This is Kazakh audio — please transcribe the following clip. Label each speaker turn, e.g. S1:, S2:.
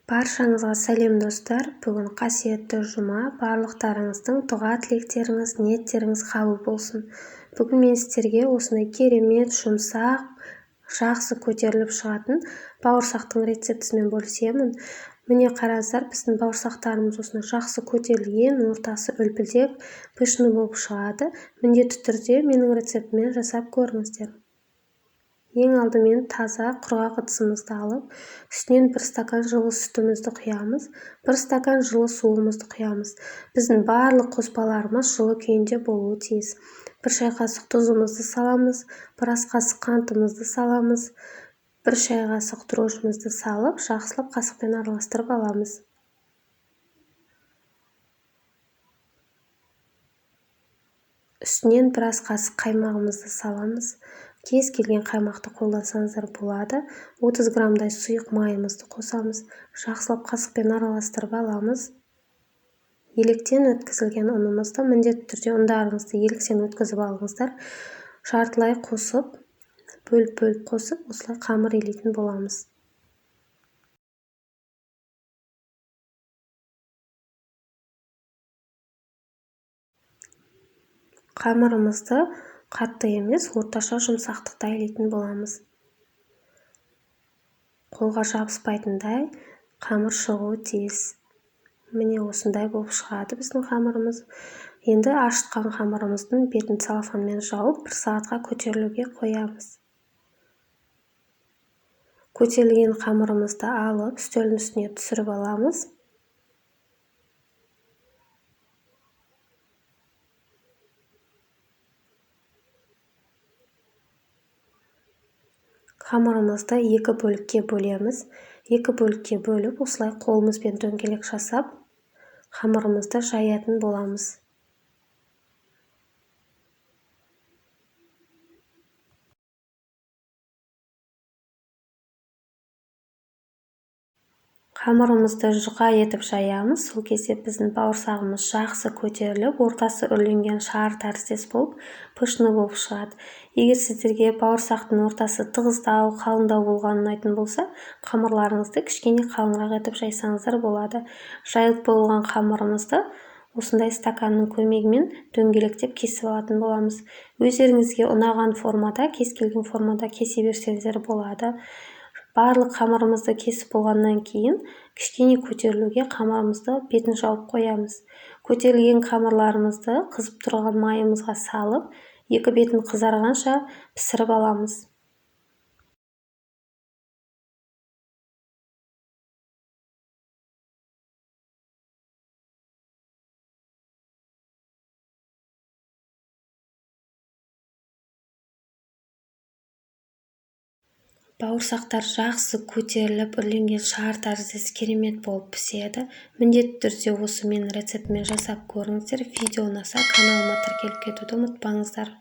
S1: Баршаңызға сәлем достар. Бүгін қасиетті жұма. Барлықтарыңыздың дұға тілектеріңіз, ниеттеріңіз қабыл болсын. Бүгін мен сіздерге осындай керемет, жұмсақ, жақсы көтеріліп шығатын бауырсақтың рецептісімен бөлісемін. Міне қараңыздар, біздің бауырсақтарымыз осындай жақсы көтерілген, ортасы үлпілдек, пышны болып шығады. Міндетті түрде менің рецептіммен жасап көріңіздер. Ең алдымен таза құрғақ ыдысымызды алып, үстінен 1 стакан жылы сүтімізді құямыз, 1 стакан жылы суымызды құямыз. Біздің барлық қоспаларымыз жылы күйінде болуы тиіс. 1 шай қасық тұзымызды саламыз, 1 ас қасық қантымызды саламыз, 1 шай қасық дрожжымызды салып, жақсылап қасықпен араластырып аламыз. Үстінен 1 ас қасық қаймағымызды саламыз. Кез келген қаймақты қолдансаңыздар болады. 30 граммдай сұйық майымызды қосамыз. Жақсылап қасықпен араластырып аламыз. Електен өткізілген ұнымызды міндетті түрде ұндарыңызды електен өткізіп алыңыздар. Жартылай қосып, бөліп қосып, осылай қамыр илейтін боламыз. Қамырымызды қатты емес, орташа жұмсақтықта илейтін боламыз. Қолға жабыспайтындай қамыр шығуы тиіс. Міне осындай болып шығады біздің қамырымыз. Енді ашытқан қамырымыздың бетін целлофанмен жауып 1 сағатқа көтерілуге қоямыз. Көтерілген қамырымызды алып, үстелдің үстіне түсіріп аламыз. Қамырымызды 2 бөлікке бөлеміз. 2 бөлікке бөліп, осылай қолымызбен дөңгелек жасап, қамырымызды жаятын боламыз. Қамырымызды жұқа етіп жаямыз. Сол кезде біздің бауырсағымыз жақсы көтеріліп, ортасы үрленген шар тәріздес болып, пышны болып шығады. Егер сіздерге бауырсақтың ортасы тығыздау, қалыңдау болғаны ұнайтын болса, қамырларыңызды кішкене қалыңырақ етіп жайсаңыздар болады. Жайылып болған қамырымызды осындай стаканның көмегімен дөңгелектеп кесіп алатын боламыз. Өздеріңізге ұнаған формада, кез келген формада кесе берсеңіздер болады. Барлық қамырымызды кесіп болғаннан кейін кішкене көтерілуге қамырымызды бетін жауып қоямыз. Көтерілген қамырларымызды қызып тұрған майымызға салып, 2 бетін қызарғанша пісіріп аламыз. Бауырсақтар жақсы көтеріліп, үрленген шар тәріздес керемет болып піседі. Міндетті түрде осы менің рецептіммен жасап көріңіздер. Видео ұнаса, каналыма тіркеліп кетуді ұмытпаңыздар.